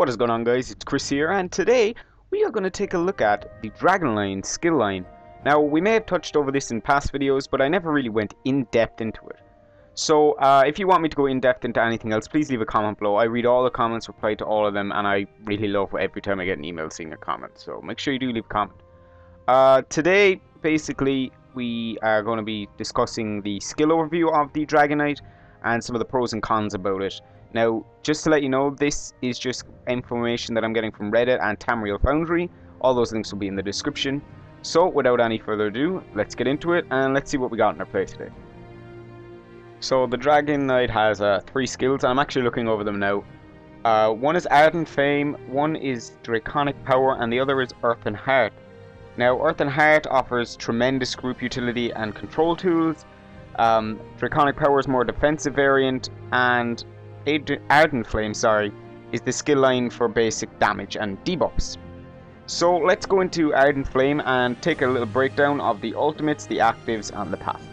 What is going on, guys? It's Chris here, and today we are going to take a look at the Dragonknight skill line. Now, we may have touched over this in past videos, but I never really went in depth into it. So, if you want me to go in depth into anything else, please leave a comment below. I read all the comments, reply to all of them, and I really love every time I get an email seeing a comment. So, make sure you do leave a comment. Today, basically, we are going to be discussing the skill overview of the Dragonknight and some of the pros and cons about it. Now, just to let you know, this is just information that I'm getting from Reddit and Tamriel Foundry. All those links will be in the description. So, without any further ado, let's get into it and let's see what we got in our play today. So, the Dragonknight has 3 skills, and I'm actually looking over them now. One is Ardent Flame, one is Draconic Power, and the other is Earth and Heart. Now, Earth and Heart offers tremendous group utility and control tools. Draconic Power is more defensive variant, and Ardent Flame, is the skill line for basic damage and debuffs. So let's go into Ardent Flame and take a little breakdown of the ultimates, the actives, and the passives.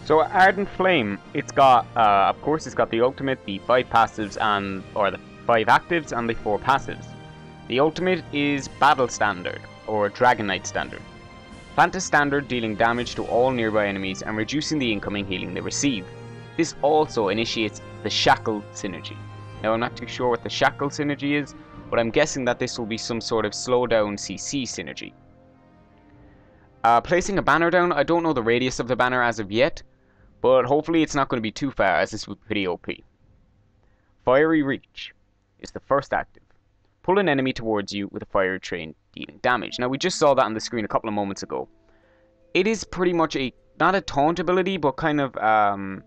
So Ardent Flame, it's got, of course, it's got the ultimate, the 5 passives, or the 5 actives, and the 4 passives. The ultimate is Battle Standard, or Dragonknight Standard. Plant a standard dealing damage to all nearby enemies and reducing the incoming healing they receive. This also initiates the Shackle synergy. Now, I'm not too sure what the Shackle synergy is, but I'm guessing that this will be some sort of slowdown CC synergy. Placing a banner down, I don't know the radius of the banner as of yet, but hopefully it's not going to be too far, as this would be pretty OP. Fiery Reach is the first active. Pull an enemy towards you with a fire train dealing damage. Now, we just saw that on the screen a couple of moments ago. It is pretty much not a taunt ability, but kind of,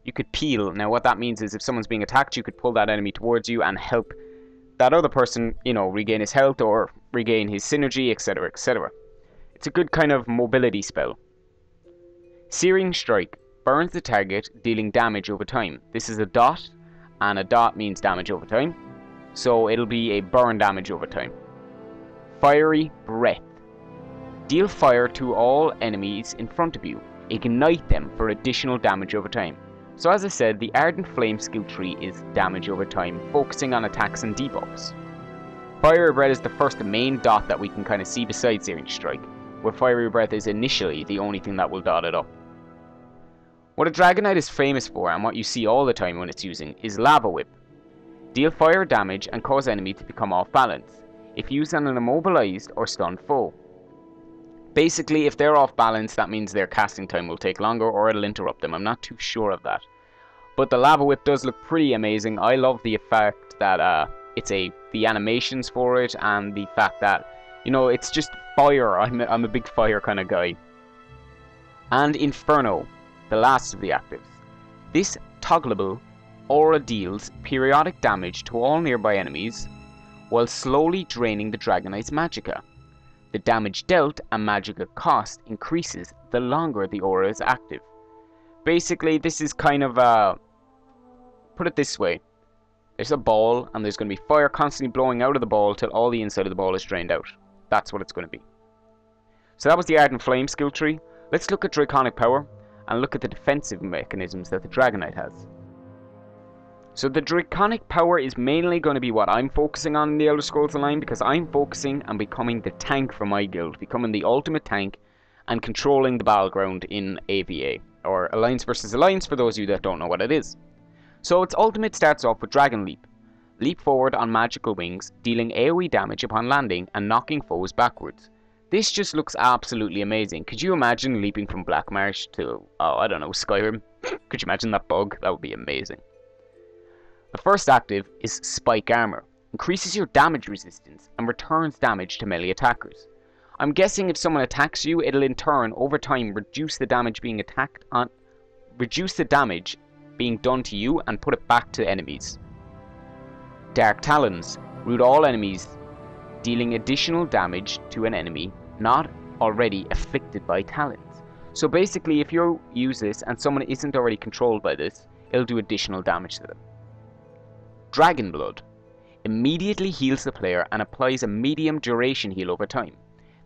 you could peel. Now, what that means is if someone's being attacked, you could pull that enemy towards you and help that other person, you know, regain his health or regain his synergy, etc., etc. It's a good kind of mobility spell. Searing Strike burns the target, dealing damage over time. This is a dot, and a dot means damage over time. So it'll be a burn damage over time. Fiery Breath. Deal fire to all enemies in front of you. Ignite them for additional damage over time. So as I said, the Ardent Flame skill tree is damage over time, focusing on attacks and debuffs. Fiery Breath is the first main dot that we can kind of see besides Searing Strike, where Fiery Breath is initially the only thing that will dot it up. What a Dragonknight is famous for, and what you see all the time when it's using, is Lava Whip. Deal fire damage and cause enemy to become off balance, if used on an immobilized or stunned foe. Basically, if they're off balance, that means their casting time will take longer or it'll interrupt them. I'm not too sure of that. But the Lava Whip does look pretty amazing. I love the effect that the animations for it, and the fact that, you know, it's just fire. I'm a big fire kind of guy. And Inferno, the last of the actives. This toggleable aura deals periodic damage to all nearby enemies while slowly draining the Dragonknight's magicka. The damage dealt and magicka cost increases the longer the aura is active. Basically, this is kind of put it this way. There's a ball, and there's going to be fire constantly blowing out of the ball till all the inside of the ball is drained out. That's what it's going to be. So that was the Ardent Flame skill tree. Let's look at Draconic Power and look at the defensive mechanisms that the Dragonknight has. So the Draconic Power is mainly going to be what I'm focusing on in the Elder Scrolls Online, because I'm focusing on becoming the tank for my guild, becoming the ultimate tank and controlling the battleground in AVA, or Alliance versus Alliance for those of you that don't know what it is. So its ultimate starts off with Dragon Leap. Leap forward on magical wings, dealing AoE damage upon landing and knocking foes backwards. This just looks absolutely amazing. Could you imagine leaping from Black Marsh to, oh, I don't know, Skyrim? Could you imagine that bug? That would be amazing. The first active is Spike Armor. Increases your damage resistance and returns damage to melee attackers. I'm guessing if someone attacks you, it'll in turn, over time, reduce the damage being done to you and put it back to enemies. Dark Talons. Root all enemies, dealing additional damage to an enemy not already afflicted by talons. So basically, if you use this and someone isn't already controlled by this, it'll do additional damage to them. Dragon Blood. Immediately heals the player and applies a medium duration heal over time.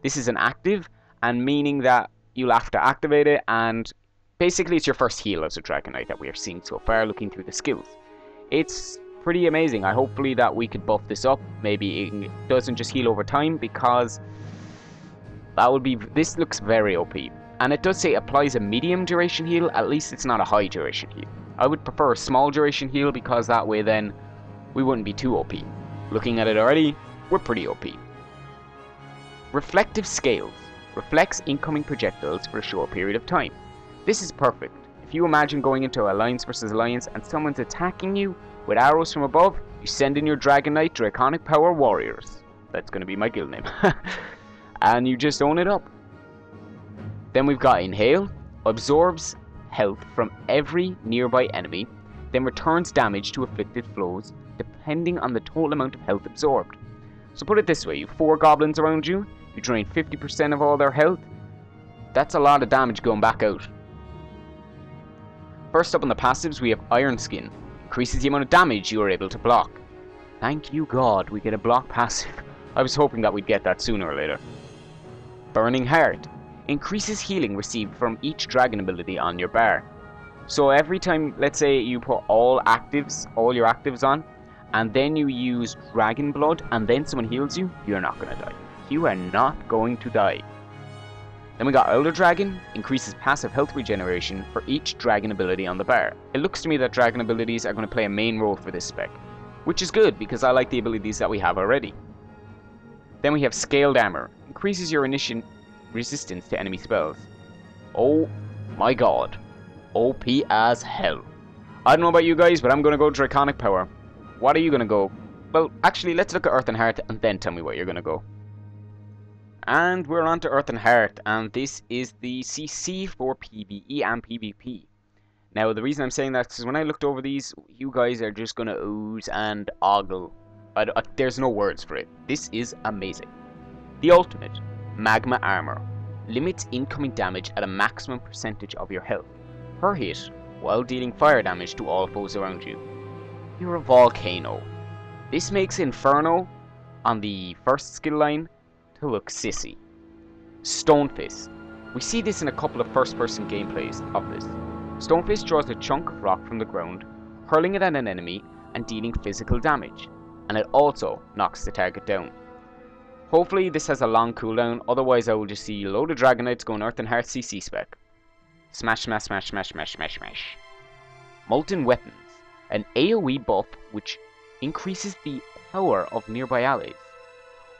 This is an active, and meaning that you'll have to activate it, and basically it's your first heal as a Dragonknight that we are seeing so far looking through the skills. It's pretty amazing. Hopefully that we could buff this up. Maybe it doesn't just heal over time, because that would be, this looks very OP. And it does say applies a medium duration heal. At least it's not a high duration heal. I would prefer a small duration heal, because that way then we wouldn't be too OP. Looking at it already, we're pretty OP. Reflective scales. Reflects incoming projectiles for a short period of time. This is perfect. If you imagine going into Alliance versus Alliance and someone's attacking you with arrows from above, you send in your Dragonknight Draconic Power Warriors. That's going to be my guild name. And you just own it up. Then we've got Inhale. Absorbs health from every nearby enemy, then returns damage to afflicted foes depending on the total amount of health absorbed. So put it this way, you have 4 goblins around you, you drain 50% of all their health. That's a lot of damage going back out. First up on the passives, we have Iron Skin. Increases the amount of damage you are able to block. Thank you God, we get a block passive. I was hoping that we'd get that sooner or later. Burning Heart. Increases healing received from each dragon ability on your bar. So every time, let's say you put all your actives on, and then you use Dragon Blood, and then someone heals you, you're not going to die. You are not going to die. Then we got Elder Dragon. Increases passive health regeneration for each dragon ability on the bar. It looks to me that dragon abilities are going to play a main role for this spec, which is good because I like the abilities that we have already. Then we have Scaled Armor. Increases your initial resistance to enemy spells. Oh my God. OP as hell. I don't know about you guys, but I'm going to go Draconic Power. What are you going to go? Well, actually, let's look at Earth and Heart and then tell me what you're going to go. And we're on to Earth and Heart, and this is the CC for PvE and PvP. Now, the reason I'm saying that is because when I looked over these, you guys are just going to ooze and ogle. There's no words for it. This is amazing. The Ultimate, Magma Armor. Limits incoming damage at a maximum percentage of your health per hit, while dealing fire damage to all foes around you. You're a volcano. This makes Inferno on the first skill line to look sissy. Stonefist. We see this in a couple of first-person gameplays of this. Stonefist draws a chunk of rock from the ground, hurling it at an enemy and dealing physical damage, and it also knocks the target down. Hopefully this has a long cooldown, otherwise I will just see a load of Dragonites going Earth and Heart CC spec. Smash, smash, smash, smash, smash, smash, smash. Molten Weapons. An AoE buff which increases the power of nearby allies,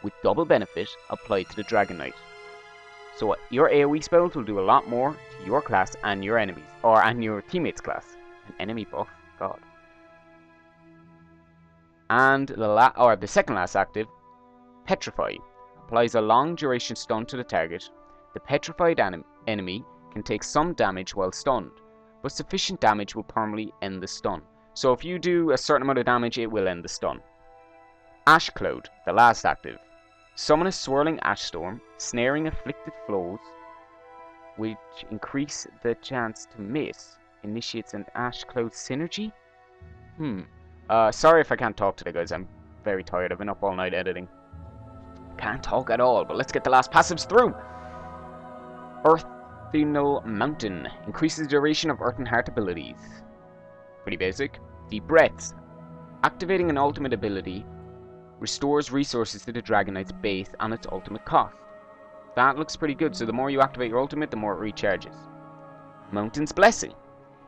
with double benefit applied to the Dragonknight. So your AoE spells will do a lot more to your class and your enemies, and your teammates' class. An enemy buff, God. And the second last active, Petrify. Applies a long duration stun to the target. The petrified enemy can take some damage while stunned, but sufficient damage will permanently end the stun. So if you do a certain amount of damage, it will end the stun. Ash Cloud, the last active. Summon a swirling ash storm, snaring afflicted foes, which increase the chance to miss. Initiates an Ash Cloud synergy? Sorry if I can't talk today, guys. I'm very tired. I've been up all night editing. Can't talk at all, but let's get the last passives through. Earthenal Mountain. Increases the duration of Earth and Heart abilities. Pretty basic. Deep Breaths. Activating an ultimate ability restores resources to the Dragonknight's base on its ultimate cost. That looks pretty good, so the more you activate your ultimate, the more it recharges. Mountain's Blessing.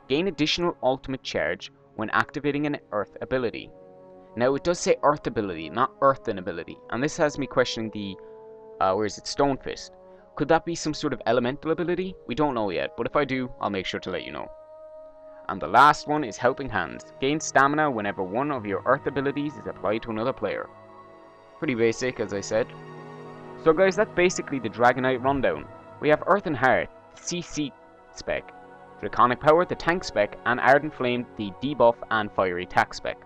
Gain additional ultimate charge when activating an Earth ability. Now it does say Earth ability, not Earthen ability, and this has me questioning the, Stonefist. Could that be some sort of elemental ability? We don't know yet, but if I do, I'll make sure to let you know. And the last one is Helping Hands. Gain stamina whenever one of your Earth abilities is applied to another player. Pretty basic, as I said. So guys, that's basically the Dragonknight rundown. We have Earth and Heart, CC spec, Draconic Power, the tank spec, and Ardent Flame, the debuff and fiery attack spec.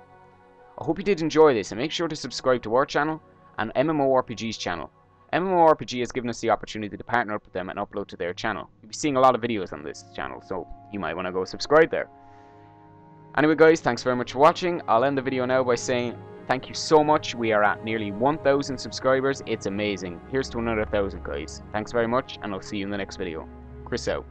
I hope you did enjoy this, and make sure to subscribe to our channel and MMORPG's channel. MMORPG has given us the opportunity to partner up with them and upload to their channel. You'll be seeing a lot of videos on this channel, so you might want to go subscribe there. Anyway guys, thanks very much for watching. I'll end the video now by saying thank you so much. We are at nearly 1,000 subscribers. It's amazing. Here's to another 1,000 guys. Thanks very much, and I'll see you in the next video. Chris out.